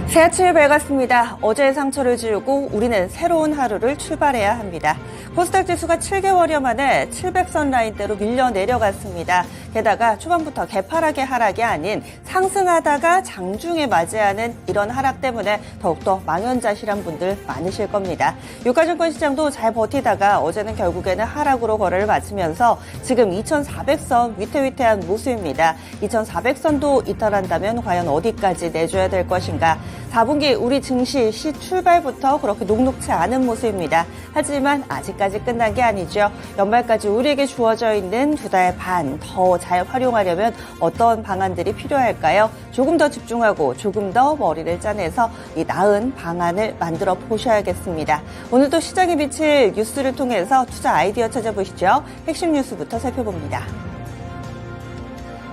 새 아침이 밝았습니다. 어제의 상처를 지우고 우리는 새로운 하루를 출발해야 합니다. 코스닥 지수가 7개월여 만에 700선 라인대로 밀려 내려갔습니다. 게다가 초반부터 개파락의 하락이 아닌 상승하다가 장중에 맞이하는 이런 하락 때문에 더욱더 망연자실한 분들 많으실 겁니다. 유가증권 시장도 잘 버티다가 어제는 결국에는 하락으로 거래를 마치면서 지금 2400선 위태위태한 모습입니다. 2400선도 이탈한다면 과연 어디까지 내줘야 될 것인가? 4분기 우리 증시 시 출발부터 그렇게 녹록치 않은 모습입니다. 하지만 아직까지 끝난 게 아니죠. 연말까지 우리에게 주어져 있는 2달 반 더 잘 활용하려면 어떤 방안들이 필요할까요? 조금 더 집중하고 조금 더 머리를 짜내서 이 나은 방안을 만들어 보셔야겠습니다. 오늘도 시장에 비칠 뉴스를 통해서 투자 아이디어 찾아보시죠. 핵심 뉴스부터 살펴봅니다.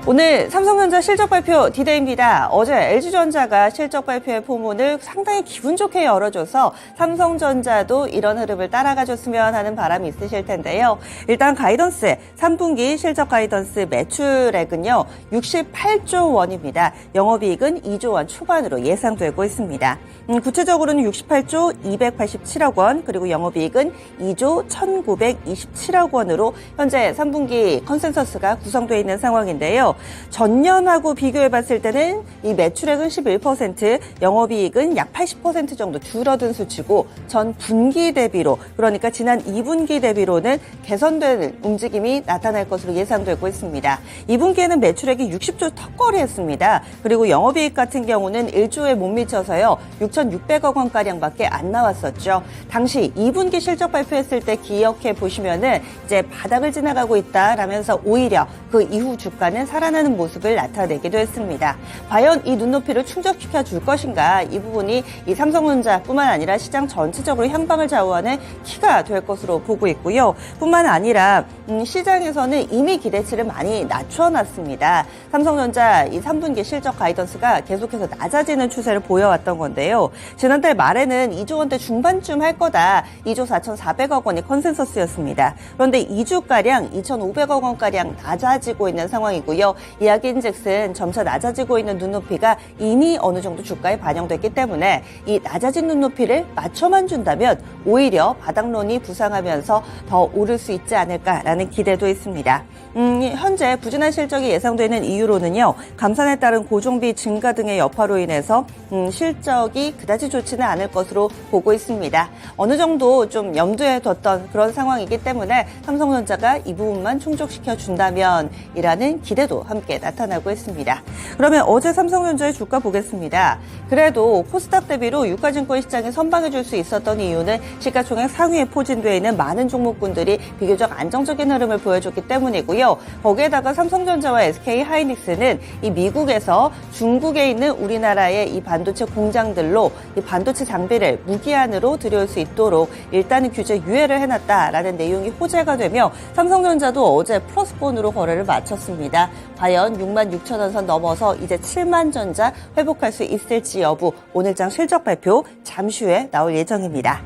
오늘 삼성전자 실적 발표 디데이입니다. 어제 LG전자가 실적 발표의 포문을 상당히 기분 좋게 열어줘서 삼성전자도 이런 흐름을 따라가줬으면 하는 바람이 있으실 텐데요. 일단 가이던스, 3분기 실적 가이던스 매출액은요, 68조 원입니다. 영업이익은 2조 원 초반으로 예상되고 있습니다. 구체적으로는 68조 287억 원, 그리고 영업이익은 2조 1927억 원으로 현재 3분기 컨센서스가 구성되어 있는 상황인데요. 전년하고 비교해봤을 때는 이 매출액은 11%, 영업이익은 약 80% 정도 줄어든 수치고 전 분기 대비로, 그러니까 지난 2분기 대비로는 개선된 움직임이 나타날 것으로 예상되고 있습니다. 2분기에는 매출액이 60조 턱걸이했습니다. 그리고 영업이익 같은 경우는 1조에 못 미쳐서요, 6,600억 원가량밖에 안 나왔었죠. 당시 2분기 실적 발표했을 때 기억해 보시면은 이제 바닥을 지나가고 있다라면서 오히려 그 이후 주가는 살아나는 모습을 나타내기도 했습니다. 과연 이 눈높이를 충족시켜 줄 것인가? 이 부분이 이 삼성전자뿐만 아니라 시장 전체적으로 향방을 좌우하는 키가 될 것으로 보고 있고요. 뿐만 아니라 시장에서는 이미 기대치를 많이 낮춰놨습니다. 삼성전자 이 3분기 실적 가이던스가 계속해서 낮아지는 추세를 보여왔던 건데요. 지난달 말에는 2조 원대 중반쯤 할 거다. 2조 4,400억 원이 컨센서스였습니다. 그런데 2주가량 2,500억 원가량 낮아지고 있는 상황이고요. 이야기인즉슨 점차 낮아지고 있는 눈높이가 이미 어느 정도 주가에 반영됐기 때문에 이 낮아진 눈높이를 맞춰만 준다면 오히려 바닥론이 부상하면서 더 오를 수 있지 않을까라는 기대도 있습니다. 현재 부진한 실적이 예상되는 이유로는요, 감산에 따른 고정비 증가 등의 여파로 인해서 실적이 그다지 좋지는 않을 것으로 보고 있습니다. 어느 정도 좀 염두에 뒀던 그런 상황이기 때문에 삼성전자가 이 부분만 충족시켜 준다면 이라는 기대도 함께 나타나고 있습니다. 그러면 어제 삼성전자의 주가 보겠습니다. 그래도 코스닥 대비로 유가증권 시장에 선방해 줄 수 있었던 이유는 시가총액 상위에 포진되어 있는 많은 종목군들이 비교적 안정적인 흐름을 보여줬기 때문이고요. 거기에다가 삼성전자와 SK하이닉스는 이 미국에서 중국에 있는 우리나라의 이 반도체 공장들로 이 반도체 장비를 무기한으로 들여올 수 있도록 일단은 규제 유예를 해놨다라는 내용이 호재가 되며 삼성전자도 어제 플러스권으로 거래를 마쳤습니다. 과연 66,000원 선 넘어서 이제 7만 전자 회복할 수 있을지 여부, 오늘장 실적 발표 잠시 후에 나올 예정입니다.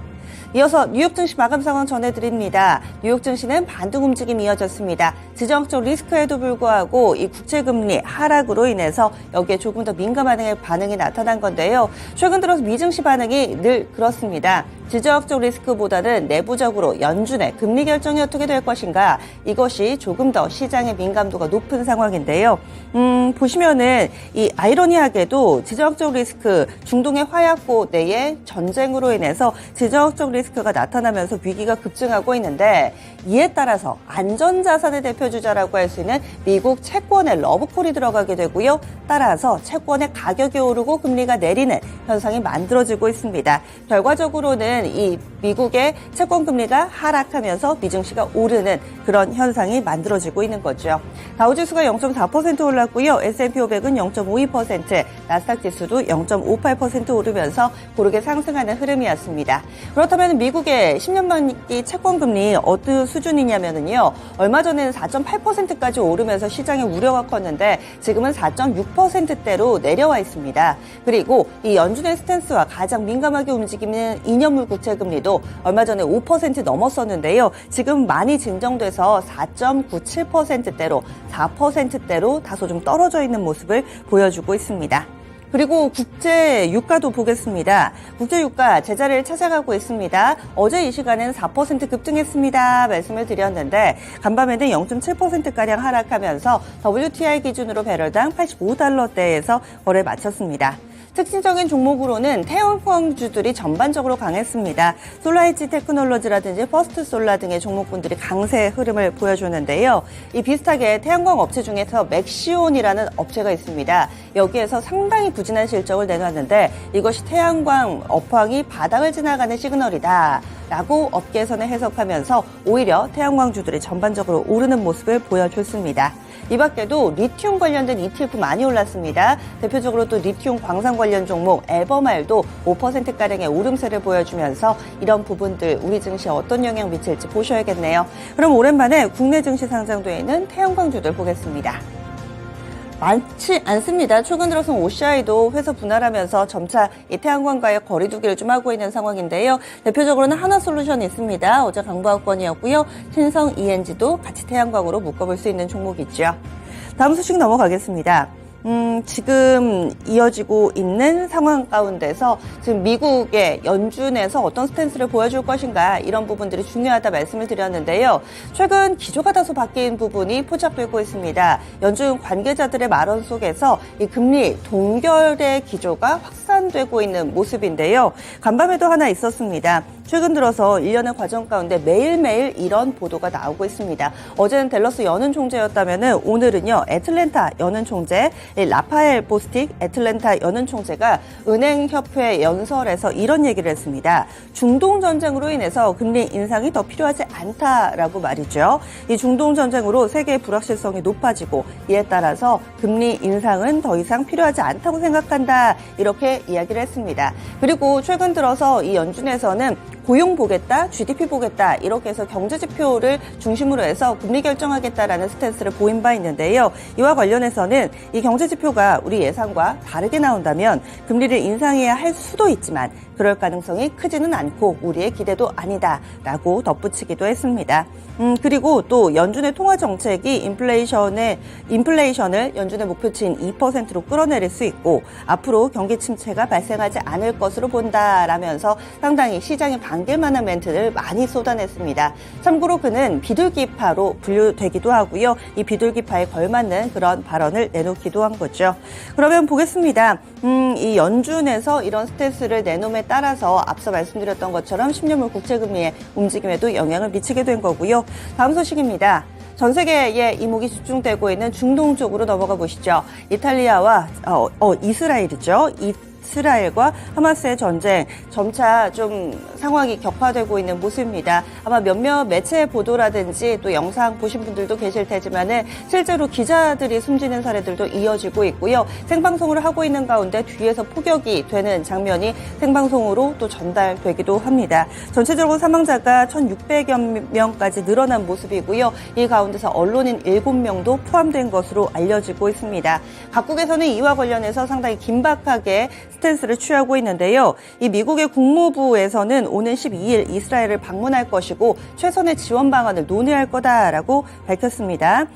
이어서 뉴욕 증시 마감 상황 전해드립니다. 뉴욕 증시는 반등 움직임이 이어졌습니다. 지정학적 리스크에도 불구하고 이 국채금리 하락으로 인해서 여기에 조금 더 민감한 반응이 나타난 건데요. 최근 들어서 미증시 반응이 늘 그렇습니다. 지정학적 리스크보다는 내부적으로 연준의 금리 결정이 어떻게 될 것인가, 이것이 조금 더 시장의 민감도가 높은 상황인데요. 보시면은 이 아이러니하게도 지정학적 리스크, 중동의 화약고 내의 전쟁으로 인해서 지정학적 리스크가 나타나면서 위기가 급증하고 있는데, 이에 따라서 안전자산의 대표주자라고 할 수 있는 미국 채권의 러브콜이 들어가게 되고요. 따라서 채권의 가격이 오르고 금리가 내리는 현상이 만들어지고 있습니다. 결과적으로는 이 미국의 채권 금리가 하락하면서 미증시가 오르는 그런 현상이 만들어지고 있는 거죠. 다우지수가 0.4% 올랐고요. S&P 500은 0.52%, 나스닥 지수도 0.58% 오르면서 고르게 상승하는 흐름이었습니다. 그렇다면 미국의 10년 만기 채권 금리 어느 수준이냐면요, 얼마 전에는 4.8%까지 오르면서 시장의 우려가 컸는데 지금은 4.6%대로 내려와 있습니다. 그리고 이 연준의 스탠스와 가장 민감하게 움직이는 2년물 국채 금리도 얼마 전에 5% 넘었었는데요. 지금 많이 진정돼서 4.97%대로 4%대로 다소 좀 떨어져 있는 모습을 보여주고 있습니다. 그리고 국제 유가도 보겠습니다. 국제 유가 제자리를 찾아가고 있습니다. 어제 이 시간엔 4% 급등했습니다. 말씀을 드렸는데 간밤에는 0.7%가량 하락하면서 WTI 기준으로 배럴당 85달러대에서 거래 마쳤습니다. 특징적인 종목으로는 태양광주들이 전반적으로 강했습니다. 솔라이지 테크놀로지라든지 퍼스트솔라 등의 종목군들이 강세 흐름을 보여주는데요. 이 비슷하게 태양광 업체 중에서 맥시온이라는 업체가 있습니다. 여기에서 상당히 부진한 실적을 내놨는데 이것이 태양광 업황이 바닥을 지나가는 시그널이다 라고 업계에서는 해석하면서 오히려 태양광주들이 전반적으로 오르는 모습을 보여줬습니다. 이 밖에도 리튬 관련된 ETF 많이 올랐습니다. 대표적으로 또 리튬 광산 관련 종목 에버말도 5%가량의 오름세를 보여주면서 이런 부분들 우리 증시에 어떤 영향 미칠지 보셔야겠네요. 그럼 오랜만에 국내 증시 상장되어 있는 태양광주들 보겠습니다. 많지 않습니다. 최근 들어서 OCI도 회사 분할하면서 점차 이 태양광과의 거리두기를 좀 하고 있는 상황인데요. 대표적으로는 하나솔루션이 있습니다. 어제 강보학권이었고요. 신성 ENG도 같이 태양광으로 묶어볼 수 있는 종목이죠. 다음 소식 넘어가겠습니다. 지금 이어지고 있는 상황 가운데서 지금 미국의 연준에서 어떤 스탠스를 보여줄 것인가 이런 부분들이 중요하다 말씀을 드렸는데요. 최근 기조가 다소 바뀐 부분이 포착되고 있습니다. 연준 관계자들의 말언 속에서 이 금리 동결의 기조가 확산되고 있는 모습인데요. 간밤에도 하나 있었습니다. 최근 들어서 일련의 과정 가운데 매일매일 이런 보도가 나오고 있습니다. 어제는 댈러스 연은 총재였다면 오늘은요 애틀랜타 연은 총재 라파엘 보스틱 애틀랜타 연은 총재가 은행협회 연설에서 이런 얘기를 했습니다. 중동 전쟁으로 인해서 금리 인상이 더 필요하지 않다라고 말이죠. 이 중동 전쟁으로 세계의 불확실성이 높아지고 이에 따라서 금리 인상은 더 이상 필요하지 않다고 생각한다 이렇게 이야기를 했습니다. 그리고 최근 들어서 이 연준에서는 고용 보겠다, GDP 보겠다 이렇게 해서 경제지표를 중심으로 해서 금리 결정하겠다라는 스탠스를 보인 바 있는데요. 이와 관련해서는 이 경제지표가 우리 예상과 다르게 나온다면 금리를 인상해야 할 수도 있지만 그럴 가능성이 크지는 않고 우리의 기대도 아니다라고 덧붙이기도 했습니다. 그리고 또 연준의 통화 정책이 인플레이션을 연준의 목표치인 2%로 끌어내릴 수 있고 앞으로 경기 침체가 발생하지 않을 것으로 본다라면서 상당히 시장에 반길 만한 멘트를 많이 쏟아냈습니다. 참고로 그는 비둘기파로 분류되기도 하고요. 이 비둘기파에 걸맞는 그런 발언을 내놓기도 한 거죠. 그러면 보겠습니다. 이 연준에서 이런 스탠스를 내놓음에 따라서 앞서 말씀드렸던 것처럼 10년물 국채금리의 움직임에도 영향을 미치게 된 거고요. 다음 소식입니다. 전 세계에 이목이 집중되고 있는 중동 쪽으로 넘어가 보시죠. 이탈리아와 이스라엘이죠. 이스라엘과 하마스의 전쟁 점차 좀 상황이 격화되고 있는 모습입니다. 아마 몇몇 매체 보도라든지 또 영상 보신 분들도 계실 테지만은 실제로 기자들이 숨지는 사례들도 이어지고 있고요. 생방송을 하고 있는 가운데 뒤에서 포격이 되는 장면이 생방송으로 또 전달되기도 합니다. 전체적으로 사망자가 1,600여 명까지 늘어난 모습이고요. 이 가운데서 언론인 7명도 포함된 것으로 알려지고 있습니다. 각국에서는 이와 관련해서 상당히 긴박하게 스탠스를 취하고 있는데요. 이 미국의 국무부에서는 오는 12일 이스라엘을 방문할 것이고 최선의 지원 방안을 논의할 거다라고 밝혔습니다.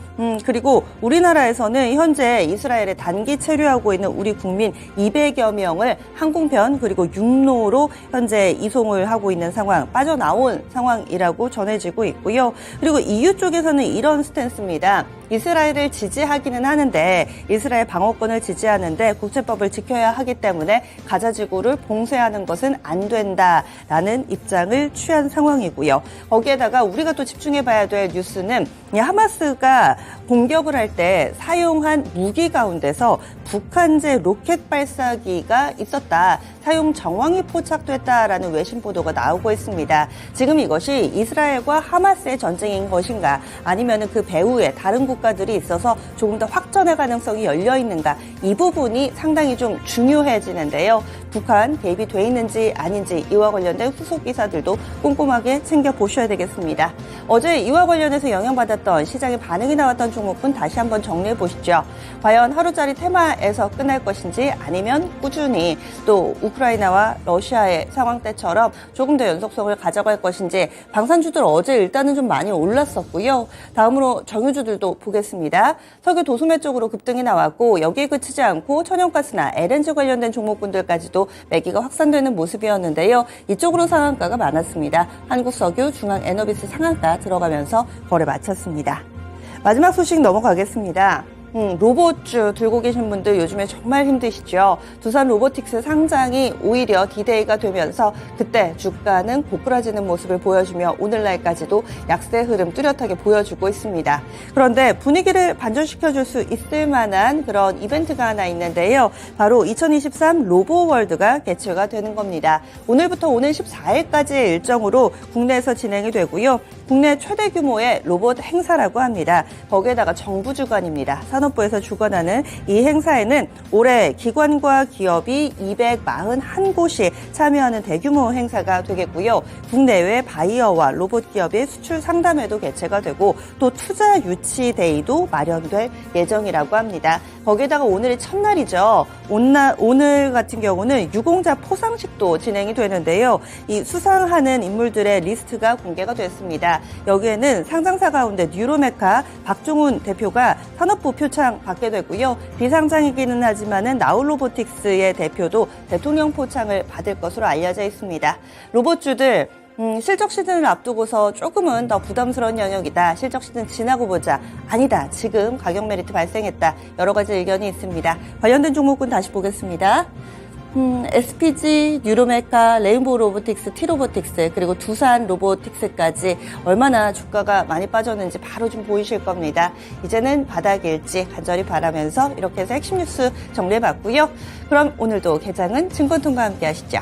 그리고 우리나라에서는 현재 이스라엘에 단기 체류하고 있는 우리 국민 200여 명을 항공편 그리고 육로로 현재 이송을 하고 있는 상황, 빠져나온 상황이라고 전해지고 있고요. 그리고 EU 쪽에서는 이런 스탠스입니다. 이스라엘을 지지하기는 하는데 이스라엘 방어권을 지지하는데 국제법을 지켜야 하기 때문에 가자지구를 봉쇄하는 것은 안 된다라는 입장을 취한 상황이고요. 거기에다가 우리가 또 집중해봐야 될 뉴스는 하마스가 공격을 할 때 사용한 무기 가운데서 북한제 로켓 발사기가 있었다. 사용 정황이 포착됐다라는 외신 보도가 나오고 있습니다. 지금 이것이 이스라엘과 하마스의 전쟁인 것인가 아니면 그 배후에 다른 국가들이 있어서 조금 더 확전의 가능성이 열려 있는가 이 부분이 상당히 좀 중요해지는데요. 북한 대입이 돼 있는지 아닌지 이와 관련된 후속 기사들도 꼼꼼하게 챙겨보셔야 되겠습니다. 어제 이와 관련해서 영향받았던 시장의 반응이 나왔던 종목군 다시 한번 정리해 보시죠. 과연 하루짜리 테마에서 끝날 것인지 아니면 꾸준히 또 우크라이나와 러시아의 상황 때처럼 조금 더 연속성을 가져갈 것인지 방산주들 어제 일단은 좀 많이 올랐었고요. 다음으로 정유주들도 보겠습니다. 석유 도소매 쪽으로 급등이 나왔고 여기에 그치지 않고 천연가스나 LNG 관련된 종목군들까지도 매기가 확산되는 모습이었는데요. 이쪽으로 상한가가 많았습니다. 한국석유, 중앙에너비스 상한가 들어가면서 거래 마쳤습니다. 마지막 소식 넘어가겠습니다. 로봇주 들고 계신 분들 요즘에 정말 힘드시죠. 두산 로보틱스 상장이 오히려 디데이가 되면서 그때 주가는 고꾸라지는 모습을 보여주며 오늘날까지도 약세 흐름 뚜렷하게 보여주고 있습니다. 그런데 분위기를 반전시켜줄 수 있을 만한 그런 이벤트가 하나 있는데요. 바로 2023 로보월드가 개최가 되는 겁니다. 오늘부터 오늘 14일까지의 일정으로 국내에서 진행이 되고요. 국내 최대 규모의 로봇 행사라고 합니다. 거기에다가 정부 주관입니다. 산업부에서 주관하는 이 행사에는 올해 기관과 기업이 241곳이 참여하는 대규모 행사가 되겠고요. 국내외 바이어와 로봇 기업의 수출 상담회도 개최가 되고 또 투자 유치 데이도 마련될 예정이라고 합니다. 거기에다가 오늘이 첫날이죠. 오늘 같은 경우는 유공자 포상식도 진행이 되는데요. 이 수상하는 인물들의 리스트가 공개가 됐습니다. 여기에는 상장사 가운데 뉴로메카 박종훈 대표가 산업부 표창 받게 되고요. 비상장이기는 하지만은 나우로보틱스의 대표도 대통령 포창을 받을 것으로 알려져 있습니다. 로봇주들 실적 시즌을 앞두고서 조금은 더 부담스러운 영역이다. 실적 시즌 지나고 보자. 아니다. 지금 가격 메리트 발생했다. 여러 가지 의견이 있습니다. 관련된 종목군 다시 보겠습니다. SPG, 뉴로메카, 레인보우 로보틱스, T로보틱스, 그리고 두산 로보틱스까지 얼마나 주가가 많이 빠졌는지 바로 좀 보이실 겁니다. 이제는 바닥일지 간절히 바라면서 이렇게 해서 핵심 뉴스 정리해봤고요. 그럼 오늘도 개장은 증권통과 함께 하시죠.